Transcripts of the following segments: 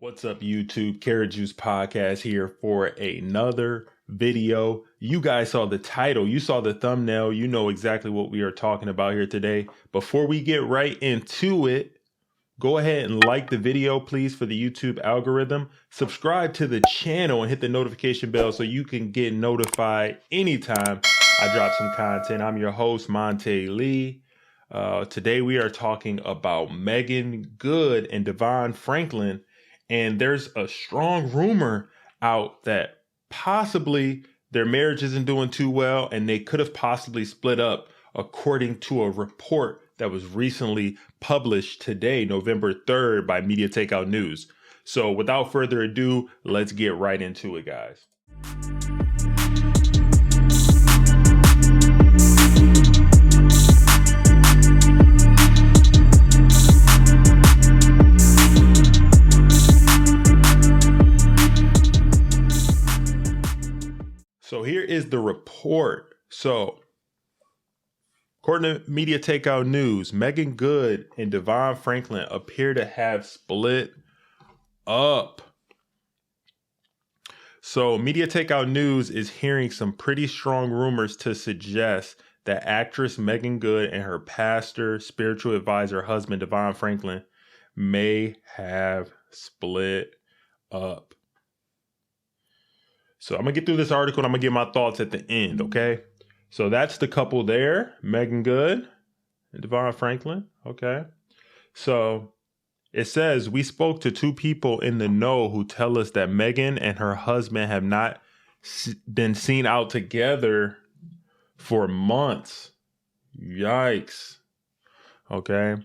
What's up, YouTube? Carrot Juice Podcast here for another video. You guys saw the title, you saw the thumbnail, you know exactly what we are talking about here today. Before we get right into it, go ahead and like the video, please, for the YouTube algorithm. Subscribe to the channel and hit the notification bell so you can get notified anytime I drop some content. I'm your host, Monte Lee. Today we are talking about Meagan Good and Devon Franklin. And there's a strong rumor out that possibly their marriage isn't doing too well and they could have possibly split up, according to a report that was recently published today, November 3rd, by Media Takeout News. So without further ado, let's get right into it, guys. So here is the report. So, according to Media Takeout News, Meagan Good and Devon Franklin appear to have split up. So, Media Takeout News is hearing some pretty strong rumors to suggest that actress Meagan Good and her pastor, spiritual advisor, husband Devon Franklin may have split up. So I'm going to get through this article and I'm going to get my thoughts at the end, okay? So that's the couple there, Meagan Good and Devon Franklin, okay? So it says, we spoke to two people in the know who tell us that Meagan and her husband have not been seen out together for months. Yikes. Okay.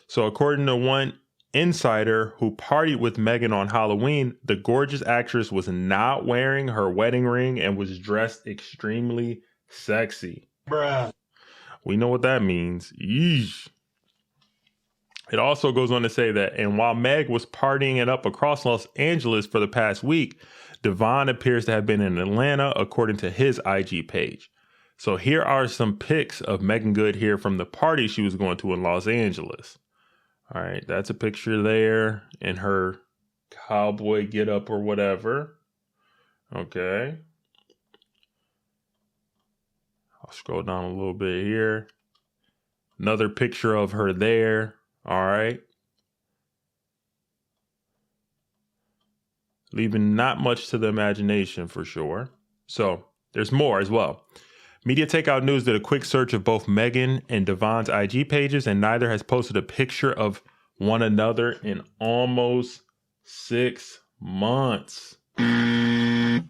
So according to one insider who partied with Meagan on Halloween, the gorgeous actress was not wearing her wedding ring and was dressed extremely sexy. Bruh. We know what that means. Yeesh. It also goes on to say that, and while Meg was partying it up across Los Angeles for the past week, Devon appears to have been in Atlanta, according to his IG page. So here are some pics of Meagan Good here from the party she was going to in Los Angeles. All right, that's a picture there in her cowboy getup or whatever. Okay. I'll scroll down a little bit here. Another picture of her there. All right. Leaving not much to the imagination for sure. So there's more as well. Media Takeout News did a quick search of both Meagan and Devon's IG pages, and neither has posted a picture of one another in almost 6 months. Yeesh.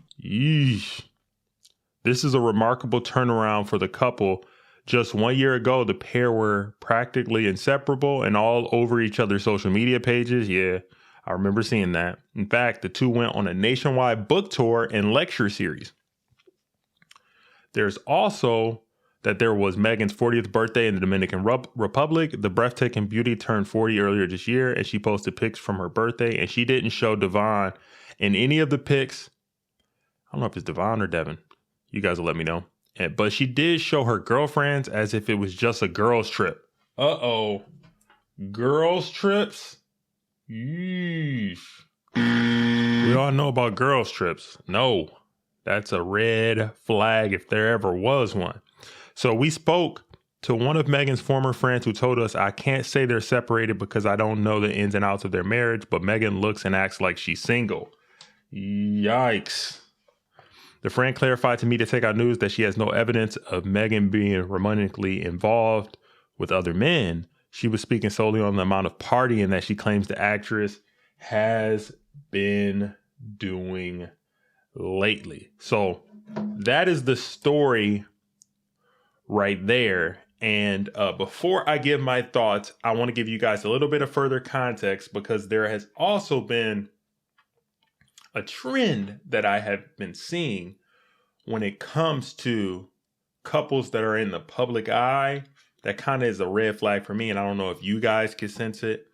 This is a remarkable turnaround for the couple. Just 1 year ago, the pair were practically inseparable and all over each other's social media pages. Yeah, I remember seeing that. In fact, the two went on a nationwide book tour and lecture series. There's also that there was Megan's 40th birthday in the Dominican Republic. The breathtaking beauty turned 40 earlier this year, and she posted pics from her birthday, and she didn't show Devon in any of the pics. I don't know if it's Devon or Devon. You guys will let me know. But she did show her girlfriends as if it was just a girls' trip. Uh-oh. Girls' trips? Yeesh. We all know about girls' trips. No. That's a red flag if there ever was one. So we spoke to one of Megan's former friends who told us, I can't say they're separated because I don't know the ins and outs of their marriage, but Megan looks and acts like she's single. Yikes. The friend clarified to Media Takeout News that she has no evidence of Megan being romantically involved with other men. She was speaking solely on the amount of partying that she claims the actress has been doing lately. So that is the story right there. And before I give my thoughts, I want to give you guys a little bit of further context, because there has also been a trend that I have been seeing when it comes to couples that are in the public eye. That kind of is a red flag for me, and I don't know if you guys can sense it.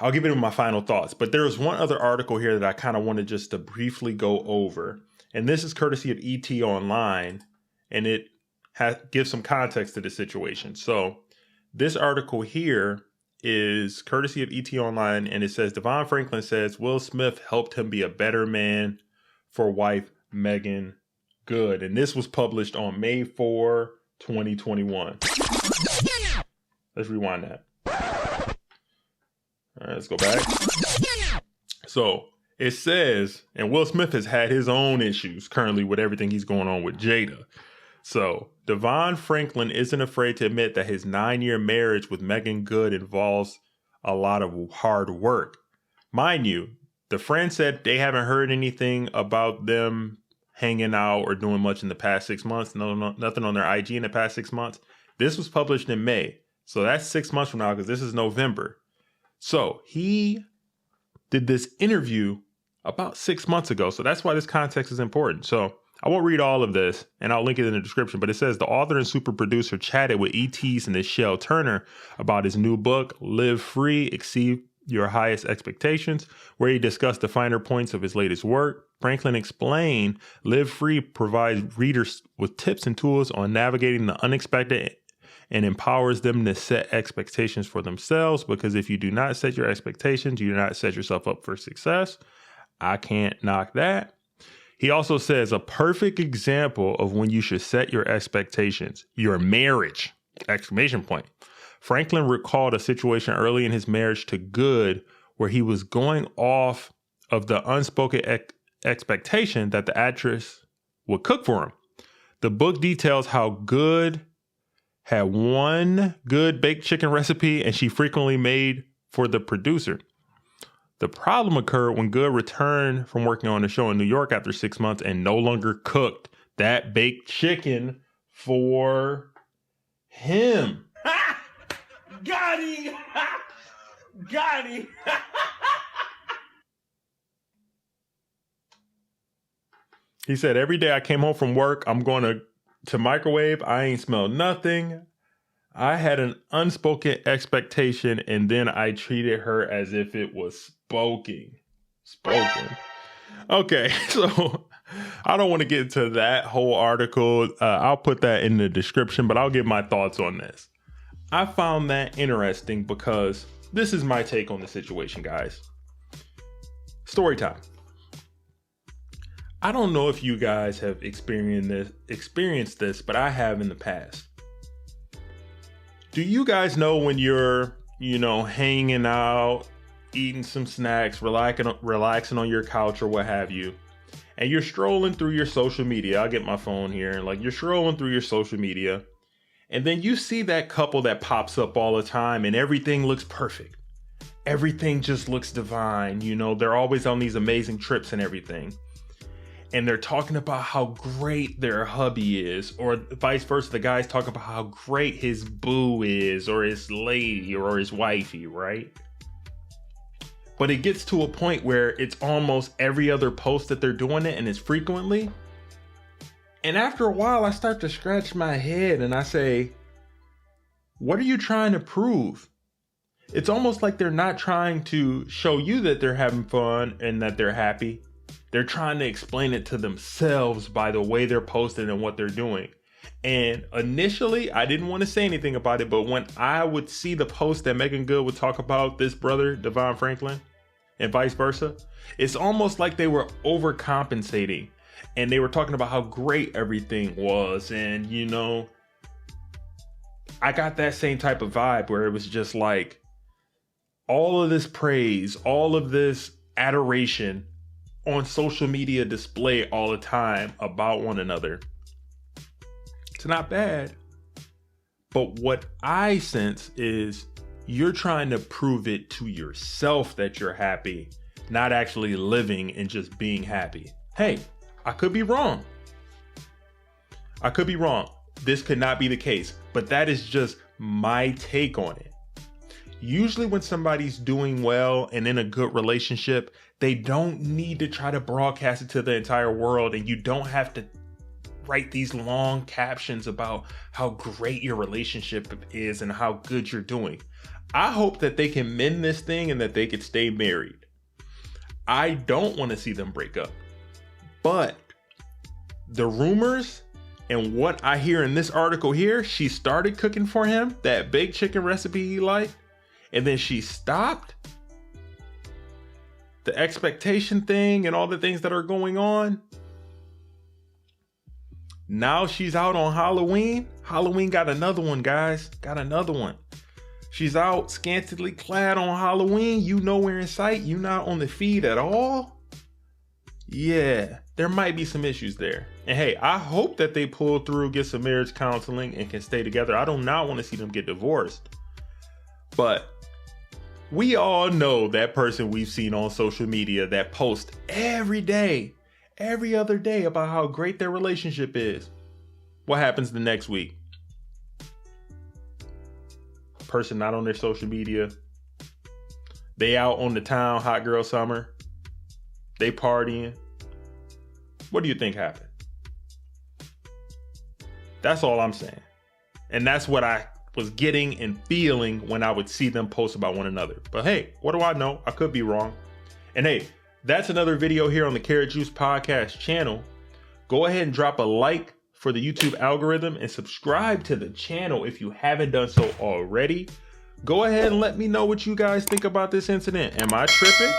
I'll give it my final thoughts, but there was one other article here that I kind of wanted just to briefly go over, and this is courtesy of ET Online, and it gives some context to the situation. So this article here is courtesy of ET Online, and it says Devon Franklin says Will Smith helped him be a better man for wife Meagan Good. And this was published on May 4, 2021. Let's rewind that. All right, let's go back. So it says, and Will Smith has had his own issues currently with everything he's going on with Jada. So Devon Franklin isn't afraid to admit that his 9-year marriage with Meagan Good involves a lot of hard work. Mind you, the friend said they haven't heard anything about them hanging out or doing much in the past 6 months. Nothing on their IG in the past 6 months. This was published in May. So that's 6 months from now because this is November. So he did this interview about 6 months ago. So that's why this context is important. So I won't read all of this, and I'll link it in the description, but it says the author and super producer chatted with ET's and Nichelle Turner about his new book, Live Free, Exceed Your Highest Expectations, where he discussed the finer points of his latest work. Franklin explained Live Free provides readers with tips and tools on navigating the unexpected and empowers them to set expectations for themselves, because if you do not set your expectations, you do not set yourself up for success. I can't knock that. He also says a perfect example of when you should set your expectations, your marriage, exclamation point. Franklin recalled a situation early in his marriage to Good where he was going off of the unspoken expectation that the actress would cook for him. The book details how Good had one good baked chicken recipe and she frequently made for the producer. The problem occurred when Good returned from working on the show in New York after 6 months and no longer cooked that baked chicken for him. Ha! Got him! Got him! He said, every day I came home from work, I'm going to microwave. I ain't smelled nothing. I had an unspoken expectation, and then I treated her as if it was spoken. Okay, so I don't want to get into that whole article. I'll put that in the description, but I'll give my thoughts on this. I found that interesting because this is my take on the situation, guys. Story time. I don't know if you guys have experienced this, but I have in the past. Do you guys know when you're, hanging out, eating some snacks, relaxing on your couch or what have you, and you're strolling through your social media? I'll get my phone here. And you're strolling through your social media, and then you see that couple that pops up all the time and everything looks perfect. Everything just looks divine. They're always on these amazing trips and everything. And they're talking about how great their hubby is, or vice versa. The guy's talking about how great his boo is, or his lady, or his wifey, right? But it gets to a point where it's almost every other post that they're doing it, and it's frequently. And after a while, I start to scratch my head and I say, what are you trying to prove? It's almost like they're not trying to show you that they're having fun and that they're happy. They're trying to explain it to themselves by the way they're posting and what they're doing. And initially, I didn't want to say anything about it, but when I would see the post that Meagan Good would talk about this brother, Devon Franklin, and vice versa, it's almost like they were overcompensating. And they were talking about how great everything was. And, I got that same type of vibe where it was just like all of this praise, all of this adoration on social media display all the time about one another. It's not bad. But what I sense is you're trying to prove it to yourself that you're happy, not actually living and just being happy. Hey, I could be wrong. This could not be the case, but that is just my take on it. Usually when somebody's doing well and in a good relationship, they don't need to try to broadcast it to the entire world, and you don't have to write these long captions about how great your relationship is and how good you're doing. I hope that they can mend this thing and that they could stay married. I don't want to see them break up. But the rumors and what I hear in this article here, she started cooking for him, that baked chicken recipe he liked, and then she stopped. The expectation thing and all the things that are going on. Now she's out on Halloween. Halloween got another one, guys. Got another one. She's out scantily clad on Halloween. You nowhere in sight. You not on the feed at all. Yeah, there might be some issues there. And hey, I hope that they pull through, get some marriage counseling, and can stay together. I do not want to see them get divorced. But we all know that person we've seen on social media that posts every day, every other day about how great their relationship is. What happens the next week? Person not on their social media. They out on the town, hot girl summer. They partying. What do you think happened? That's all I'm saying. And that's what I was getting and feeling when I would see them post about one another. But hey, what do I know? I could be wrong. And hey, that's another video here on the Carrot Juice Podcast channel. Go ahead and drop a like for the YouTube algorithm and subscribe to the channel if you haven't done so already. Go ahead and let me know what you guys think about this incident. Am I tripping?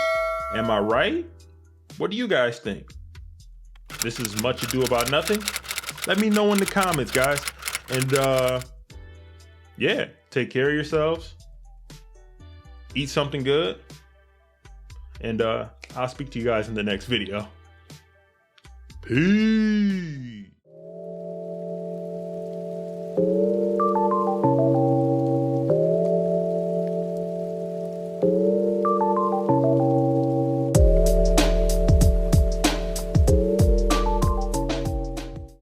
Am I right? What do you guys think? This is Much Ado About Nothing. Let me know in the comments, guys. And yeah, take care of yourselves. Eat something good. And I'll speak to you guys in the next video. Peace.